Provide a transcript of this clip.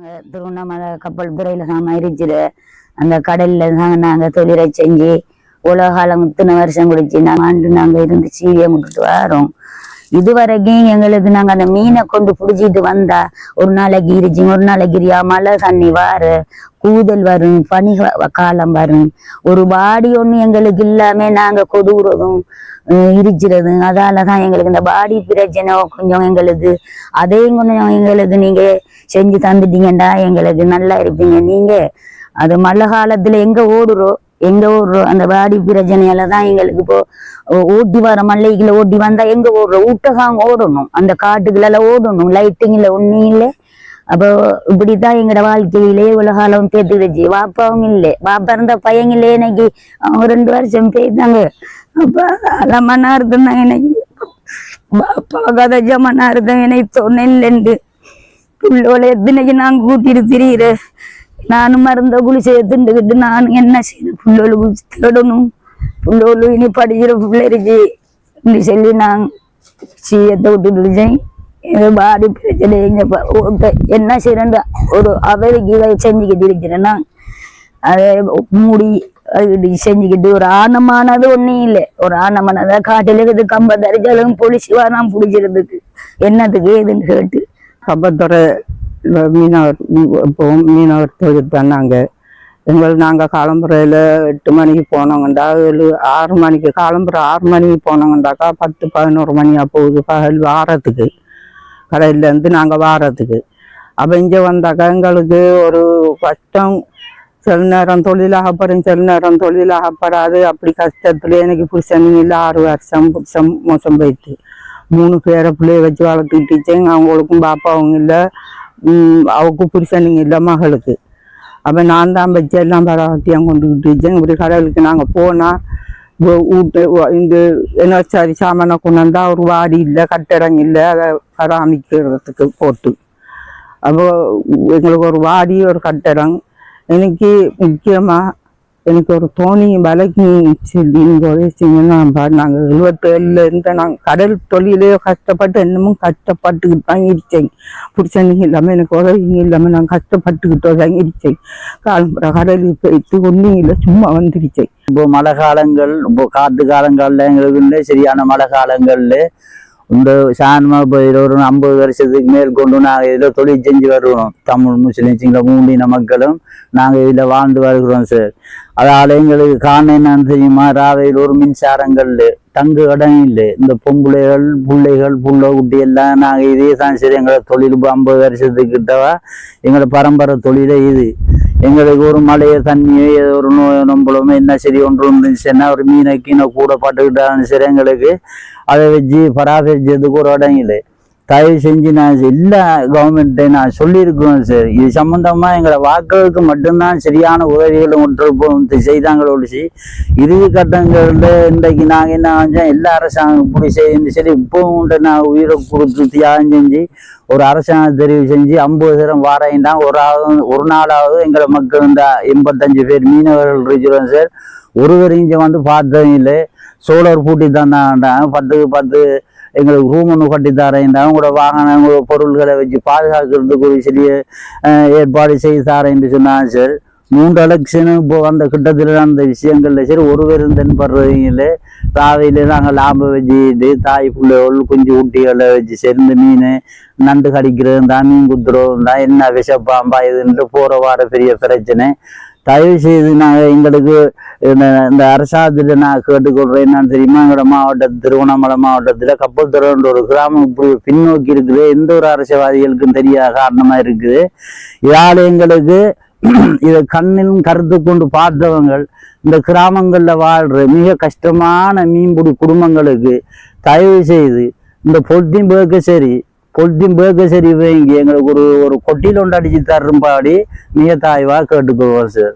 நாங்கள் திருவண்ணாமலை கப்பல் துறையில் நாம இருக்கிற அந்த கடலில் தாங்க நாங்கள் தொழிலை செஞ்சு உலகாலம் இத்தனை வருஷம் குடிச்சு நாங்கள் இருந்து சீவியை முட்டுட்டு வரோம். இதுவரைக்கும் எங்களுக்கு நாங்கள் அந்த மீனை கொண்டு பிடிச்சிட்டு வந்தா ஒரு நாளைக்கு இருச்சிங்க, ஒரு நாளைக்கு இரியா, மழை தண்ணி வாரு, கூதல் வரும், பனி காலம் வரும், ஒரு பாடி ஒன்று எங்களுக்கு இல்லாம நாங்கள் கொடுக்குறதும் இருக்கிறது. அதாலதான் எங்களுக்கு இந்த பாடி பிரச்சனை கொஞ்சம் எங்களுக்கு அதையும் கொஞ்சம் எங்களுக்கு நீங்க செஞ்சு தந்துட்டீங்கடா எங்களுக்கு நல்லா இருப்பீங்க. நீங்க அது மழை காலத்துல எங்க ஓடுறோம் அந்த பாடி பிரச்சனையால தான் எங்களுக்கு இப்போ ஓட்டி வர மல்லைக்குள்ள ஓட்டி வந்தா எங்க ஓடுறோம், ஊட்டகாங்க ஓடணும், அந்த காட்டுக்குள்ள ஓடணும், லைட்டிங் இல்லை ஒன்னும் இல்லை. அப்போ இப்படித்தான் எங்களோட வாழ்க்கையிலே உலகாலம் தேத்துடுச்சு. வாப்பாவும் இல்லை, வாப்பா இருந்த பையன் இல்லை, எனக்கு அவங்க 2 வருஷம் போயிட்டாங்க. அப்ப அதான் மண்ணா இருந்தாங்க எனக்கு பாப்பா கதை மண்ணா இருந்தேன் எனக்கு சொன்னேன்லண்டு புள்ளோல எத்தனைக்கு நாங்க கூட்டிட்டு திரியிறேன். நானும் மருந்த குளிச்சு எடுத்துக்கிட்டு நானும் என்ன செய்யணும், புள்ளோல குளிச்சு தேடணும், புள்ளோலு இனி படிக்கிற பிள்ளைக்கு சொல்லி நான் சீயத்தை விட்டுட்டேன். பாடி பிரச்சனை எங்க என்ன செய்யறேன் ஒரு அவருக்கு இதை செஞ்சுக்கிட்டு இருக்கிறேன். நான் அதை மூடி அது செஞ்சுக்கிட்டு ஒரு ஆணமானது ஒன்னும் இல்லை, ஒரு ஆணமானதா காட்டில இருக்குது 50 அரிஜாலும் பொலிசி நான் பிடிக்கிறதுக்கு என்னத்துக்கு ஏதுன்னு கேட்டு கப்பத்துறை மீனவர் மீனவர் தொழில் பண்ணாங்க. நாங்கள் காலம்புறையில் 8 மணிக்கு போனோங்கண்டா 6 மணிக்கு காலம்புரை 6 மணிக்கு போனோங்கண்டாக்கா 10-11 மணியா போகுது பகல் வாரத்துக்கு, கடையிலேருந்து நாங்கள் வாரத்துக்கு. அப்போ இங்கே வந்தாக்கா எங்களுக்கு ஒரு கஷ்டம். சில நேரம் தொழிலாகப்படும், சில நேரம் தொழிலாகப்படாது. அப்படி கஷ்டத்துல எனக்கு புருஷன் இல்லை, 6 வருஷம் புருஷன் மோசம் போயிட்டு 3 பேரை பிள்ளைய வச்சு வளர்த்துக்கிட்டேன். அவங்களுக்கும் பாப்பாவும் இல்லை, அவளுக்கும் புருஷனுங்க இல்லை மகளுக்கு. அப்போ நான் தான் வச்சு எல்லாம் பராமத்தியம் கொண்டுக்கிட்டு இப்படி கடலுக்கு நாங்கள் போனால் வீட்டு இந்த என்னச்சாரி சாமானை கொண்டு வந்தால் ஒரு வாடி இல்லை, கட்டடம் இல்லை, அதை பராமரிக்கிறதுக்கு போட்டு. அப்போ எங்களுக்கு ஒரு வாடி ஒரு கட்டடம். எனக்கு முக்கியமாக எனக்கு ஒரு தோணி விலைக்கு சொல்லி உதவிச்சிங்கன்னா நாங்கள் 77 நாங்கள் கடல் தொழிலே கஷ்டப்பட்டு இன்னமும் கஷ்டப்பட்டுக்கிட்டு தான் இருச்சேன். புருஷனுங்க இல்லாமல் எனக்கு உதவிங்க இல்லாமல் நான் கஷ்டப்பட்டுக்கிட்டு தான் இருச்சேன். கடலுக்கு போயிட்டு ஒன்றும் இல்லை, சும்மா வந்துருச்சேன். இப்போ மழை காலங்கள், இப்போ காற்று காலங்களில் எங்களுக்கு சரியான மழை காலங்களில் இந்த சாணமாக போயிட ஒரு 50 வருஷத்துக்கு மேல் கொண்டு நாங்கள் இதில் தொழில் செஞ்சு வருவோம். தமிழ் முஸ்லிம்ஸுங்களை 3 இன மக்களும் நாங்கள் இதில் வாழ்ந்து வருகிறோம் சார். அதால் எங்களுக்கு காரணம் என்னன்னு தெரியுமா, ராவையில் ஒரு மின்சாரங்கள் தங்கு இடம் இல்லை. இந்த பிள்ளைகள் புள்ள குட்டி எல்லாம் நாங்கள் இதே தான் சரி. எங்களோட தொழில் 50 வருஷத்துக்கிட்டவா எங்களோட பரம்பரை தொழிலே இது. எங்களுக்கு ஒரு மழையோ தண்ணியோ ஏதோ ஒரு நோயோ நம்பளமோ என்ன சரி ஒன்று இருந்துச்சுன்னா ஒரு மீனை கீனை கூட பட்டுக்கிட்டாலும் சரி எங்களுக்கு அதை வச்சு பராமரிச்சதுக்கு ஒரு இடம் இல்லை. தயவு செஞ்சு நான் எல்லா கவர்மெண்ட்டை நான் சொல்லியிருக்கிறோம் சார். இது சம்பந்தமாக எங்களை வாக்களுக்கு மட்டும்தான் சரியான உதவிகளும் ஒன்று செய்தாங்களோ ஒழிச்சு இறுதி கட்டங்களில் இன்றைக்கு நாங்கள் என்ன செஞ்சோம், எல்லா அரசாங்கம் இப்படி செய்யணும் சரி இப்போவும் நான் உயிரை கொடுத்து தியாகம் செஞ்சு ஒரு அரசாங்கம் தெரிவு செஞ்சு 50 வாராயின்னா ஒரு நாளாவது எங்களை மக்கள் இந்த 85 பேர் மீனவர்கள் இருக்கிறோம் சார். ஒருவர் இங்கே வந்து பார்த்ததும் இல்லை. சோலார் பூட்டி தந்தாண்டாங்க, 10க்கு 10 எங்களுக்கு ரூம் ஒன்று கட்டி தரேன்டாங்க. உங்களோட வாகனம் பொருள்களை வச்சு பாதுகாக்கிறதுக்கு ஒரு சிறிய ஏற்பாடு செய்து தரேன்னு சொன்னாங்க சார். 3 எலெக்ஷனு இப்போ அந்த கிட்டத்தில் அந்த விஷயங்கள்ல சரி ஒருவர் தென்படுறவங்கள ராவையில நாங்கள் லாபம் வச்சுட்டு தாய் பிள்ளைகள் குஞ்சு ஊட்டிகளை வச்சு சேர்ந்து மீன் நண்டு கடிக்கிறது தான், மீன் குத்துறோம் தான், என்ன விஷப்பாம்பா இதுன்ட்டு போகிற வார பெரிய பிரச்சனை. தயவு செய்து நாங்கள் எங்களுக்கு இந்த அரசாங்கத்தில் நான் கேட்டுக்கொள்றேன். என்னன்னு தெரியுமா, எங்களோட மாவட்டத்தில் திருவண்ணாமலை மாவட்டத்தில் கப்பல் துறைன்ற ஒரு கிராமம் இப்படி பின்னோக்கி இருக்குது. எந்த ஒரு அரசியல்வாதிகளுக்கும் தெரியாத காரணமா இருக்குது. இதால் எங்களுக்கு இதை கண்ணிலும் கருத்து கொண்டு பார்த்தவங்கள் இந்த கிராமங்கள்ல வாழ்ற மிக கஷ்டமான மீன்பிடி குடும்பங்களுக்கு தயவு செய்து இந்த பொலித்தீன் பேக்க சரி வைங்க எங்களுக்கு ஒரு கொட்டியில் ஒன்று அடிச்சு தரும்பாடி மிக தாய்வா கேட்டுக்கொள்வோம் சார்.